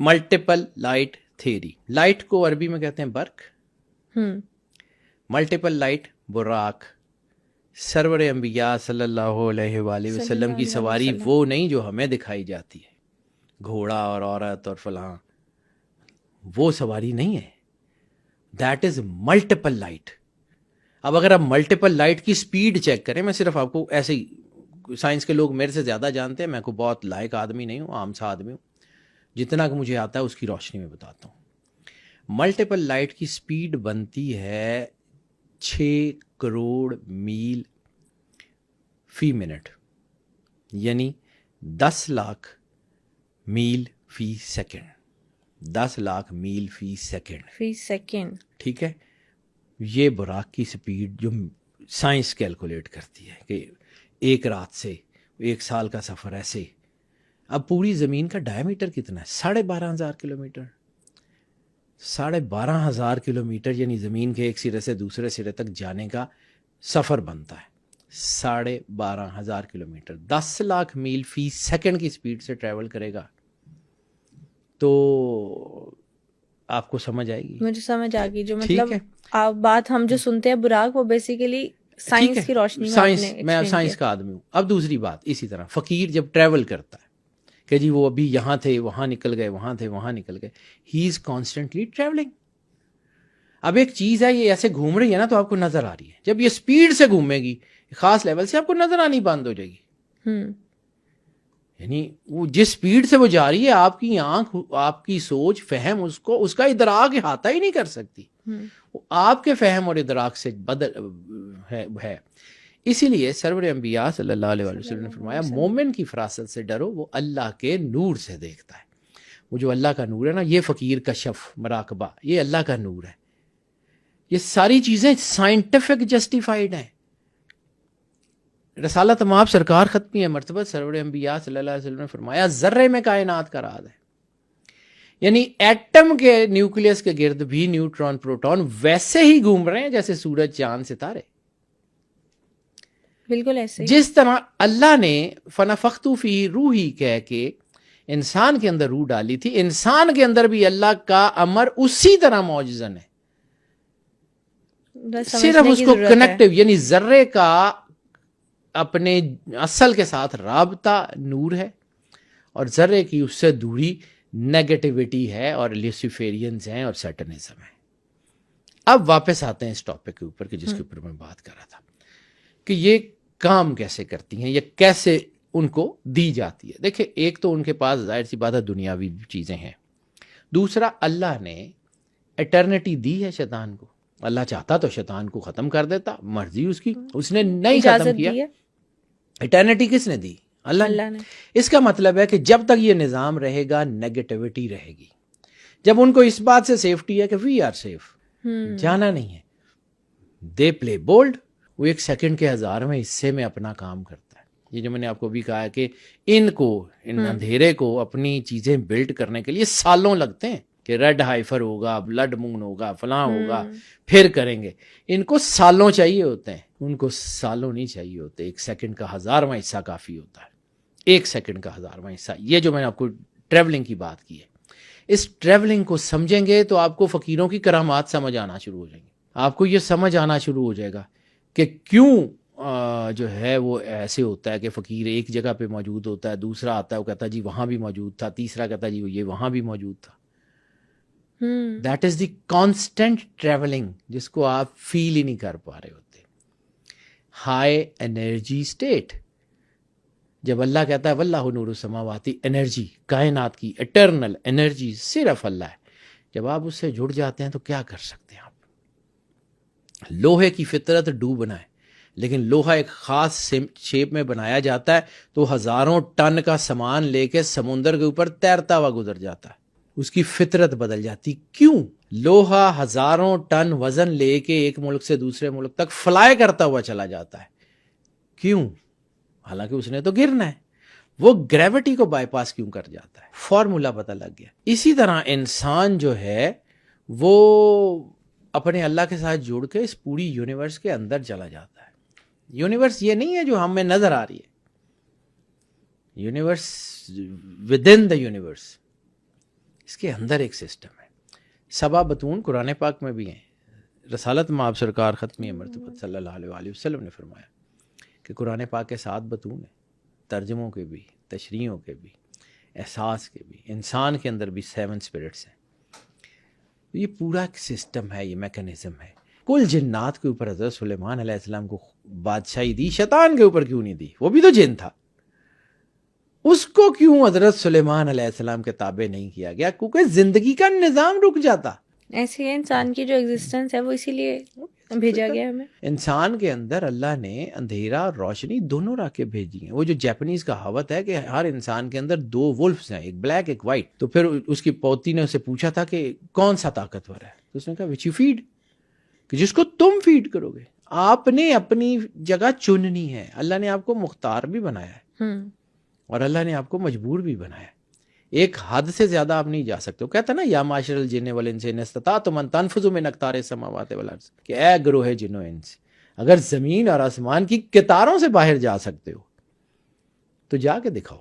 Multiple light theory. Light کو عربی میں کہتے ہیں برق. Multiple light Buraq. سرور انبیاء صلی اللہ علیہ وآلہ وسلم کی سواری وہ نہیں جو ہمیں دکھائی جاتی ہے, گھوڑا اور عورت اور فلاں, وہ سواری نہیں ہے. That is multiple light. اب اگر آپ ملٹیپل لائٹ کی سپیڈ چیک کریں, میں صرف آپ کو ایسے ہی, سائنس کے لوگ میرے سے زیادہ جانتے ہیں, میں کوئی بہت لائق آدمی نہیں ہوں, عام سا آدمی ہوں, جتنا کہ مجھے آتا ہے اس کی روشنی میں بتاتا ہوں. ملٹیپل لائٹ کی سپیڈ بنتی ہے 6 کروڑ میل فی منٹ, یعنی 10 لاکھ میل فی سیکنڈ. 10 لاکھ میل فی سیکنڈ. ٹھیک ہے, یہ براق کی سپیڈ جو سائنس کیلکولیٹ کرتی ہے کہ ایک رات سے 1 سال کا سفر ایسے. اب پوری زمین کا ڈائیمیٹر کتنا ہے؟ 12,500 کلومیٹر. 12,500 کلومیٹر یعنی زمین کے ایک سرے سے دوسرے سرے تک جانے کا سفر بنتا ہے 12,500 کلومیٹر. 10 لاکھ میل فی سیکنڈ کی سپیڈ سے ٹریول کرے گا تو آپ کو سمجھ آئے گی. مجھے سمجھ آ گئی. جو مطلب آپ بات ہم جو سنتے ہیں براق, وہ بیسیکلی سائنس کی روشنی میں. میں سائنس کا آدمی ہوں. اب دوسری بات, اسی طرح فقیر جب ٹریول کرتا ہے کہ جی وہ ابھی یہاں تھے وہاں نکل گئے, وہاں تھے وہاں نکل گئے, ہی از کانسٹنٹلی ٹریولنگ. اب ایک چیز ہے, یہ ایسے گھوم رہی ہے نا تو آپ کو نظر آ رہی ہے. جب یہ سپیڈ سے گھومے گی خاص لیول سے, آپ کو نظر آنی بند ہو جائے گی. یعنی وہ جس سپیڈ سے وہ جا رہی ہے, آپ کی آنکھ, آپ کی سوچ, فہم اس کا ادراک احاطہ ہی نہیں کر سکتی. وہ آپ کے فہم اور ادراک سے بدل ہے. اسی لیے سرور انبیاء صلی اللہ علیہ وسلم نے فرمایا مومن کی فراست سے ڈرو, وہ اللہ کے نور سے دیکھتا ہے. وہ جو اللہ کا نور ہے نا, یہ فقیر کشف مراقبہ, یہ اللہ کا نور ہے. یہ ساری چیزیں سائنٹیفک جسٹیفائڈ ہیں. رسالت مآب سرکار ختمی ہے مرتبہ سرور انبیاء صلی اللہ علیہ وسلم نے فرمایا ذرے میں کائنات کا راز ہے. یعنی ایٹم کے نیوکلیس کے گرد بھی نیوٹران پروٹون ویسے ہی گھوم رہے ہیں جیسے سورج چاند ستارے. بالکل ایسے جس طرح اللہ نے فنفخت فیہ روحی کہہ کے انسان کے اندر روح ڈالی تھی, انسان کے اندر بھی اللہ کا امر اسی طرح موجزن ہے. صرف اس کو کنیکٹیو یعنی ذرے کا اپنے اصل کے ساتھ رابطہ نور ہے, اور ذرے کی اس سے دوری نیگیٹیوٹی ہے اور لیوسیفیرینز ہیں اور سیٹنزم ہے. اب واپس آتے ہیں اس ٹاپک کے اوپر کہ جس کے اوپر میں بات کر رہا تھا کہ یہ کام کیسے کرتی ہیں یا کیسے ان کو دی جاتی ہے. دیکھیں, ایک تو ان کے پاس ظاہر سی بات ہے دنیاوی چیزیں ہیں. دوسرا, اللہ نے ایٹرنٹی دی ہے شیطان کو. اللہ چاہتا تو شیطان کو ختم کر دیتا, مرضی اس کی, اس نے نہیں ختم کیا. ایٹرنٹی کس نے دی؟ اللہ نے. اس کا مطلب ہے کہ جب تک یہ نظام رہے گا نیگیٹیوٹی رہے گی. جب ان کو اس بات سے سیفٹی ہے کہ وی آر سیف, جانا نہیں ہے, دے پلے بولڈ. وہ 1 سیکنڈ کے 1000ویں حصے میں اپنا کام کرتا ہے. یہ جو میں نے آپ کو بھی کہا ہے کہ ان اندھیرے کو اپنی چیزیں بلڈ کرنے کے لیے سالوں لگتے ہیں کہ ریڈ ہائفر ہوگا, بلڈ مون ہوگا, فلاں ہوگا, پھر کریں گے. ان کو سالوں چاہیے ہوتے ہیں, ان کو سالوں نہیں چاہیے ہوتے. 1 سیکنڈ کا 1000واں حصہ کافی ہوتا ہے. 1 سیکنڈ کا 1000واں حصہ. یہ جو میں نے آپ کو ٹریولنگ کی بات کی ہے, اس ٹریولنگ کو سمجھیں گے تو آپ کو فقیروں کی کرامات سمجھ آنا شروع ہو جائیں گے. آپ کو یہ سمجھ آنا شروع ہو جائے گا کہ کیوں جو ہے وہ ایسے ہوتا ہے کہ فقیر ایک جگہ پہ موجود ہوتا ہے, دوسرا آتا ہے وہ کہتا ہے جی وہاں بھی موجود تھا, تیسرا کہتا ہے جی یہ وہاں بھی موجود تھا. That is the constant travelling جس کو آپ فیل ہی نہیں کر پا رہے ہوتے. High energy state. جب اللہ کہتا ہے واللہ نور السماوات, انرجی کائنات کی اٹرنل انرجی صرف اللہ ہے. جب آپ اس سے جڑ جاتے ہیں تو کیا کر سکتے ہیں آپ؟ لوہے کی فطرت ڈوبنا ہے, لیکن لوہا ایک خاص شیپ میں بنایا جاتا ہے تو 1000 ٹن کا سامان لے کے سمندر کے اوپر تیرتا ہوا گزر جاتا ہے. اس کی فطرت بدل جاتی. کیوں؟ لوہا 1000 ٹن وزن لے کے ایک ملک سے دوسرے ملک تک فلائی کرتا ہوا چلا جاتا ہے. کیوں؟ حالانکہ اس نے تو گرنا ہے. وہ گریوٹی کو بائی پاس کیوں کر جاتا ہے؟ فارمولا پتہ لگ گیا. اسی طرح انسان جو ہے وہ اپنے اللہ کے ساتھ جڑ کے اس پوری یونیورس کے اندر چلا جاتا ہے. یونیورس یہ نہیں ہے جو ہمیں نظر آ رہی ہے, universe within the universe. اس کے اندر ایک سسٹم ہے. 7 بطون قرآن پاک میں بھی ہیں. رسالت مآب سرکار ختمی مرتبہ صلی اللہ علیہ وآلہ وسلم نے فرمایا کہ قرآن پاک کے 7 بطون ہیں، ترجموں کے بھی، تشریحوں کے بھی، احساس کے بھی. انسان کے اندر بھی 7 اسپرٹس ہیں. یہ پورا ایک سسٹم ہے، یہ میکنزم ہے. کل جنات کے اوپر حضرت سلیمان علیہ السلام کو بادشاہی دی، شیطان کے اوپر کیوں نہیں دی؟ وہ بھی تو جن تھا. اس کو کیوں حضرت سلیمان علیہ السلام کے تابع نہیں کیا گیا؟ کیونکہ زندگی کا نظام رک جاتا. ایسے ہی انسان کی جو ایگزسٹنس ہے وہ اسی لیے بھیجا گیا ہمیں. انسان کے اندر اللہ نے اندھیرا اور روشنی دونوں راکیں بھیجی ہیں. وہ جو جیپنیز کہاوت ہے کہ ہر انسان کے اندر 2 وولفز ہیں، ایک بلیک ایک وائٹ. تو پھر اس کی پوتی نے اسے پوچھا تھا کہ کون سا طاقتور ہے؟ تو اس نے کہا وچ یو فیڈ، کہ جس کو تم فیڈ کرو گے. آپ نے اپنی جگہ چننی ہے. اللہ نے آپ کو مختار بھی بنایا ہے اور اللہ نے آپ کو مجبور بھی بنایا ہے. ایک حد سے زیادہ آپ نہیں جا سکتے. وہ کہتا نا یا معاشر الجن والانس ان استطعتم ان تنفذوا من اقطار السماوات والارض، کہ اے گروہ جن و انس، اگر زمین اور آسمان کی قطاروں سے باہر جا سکتے ہو تو جا کے دکھاؤ.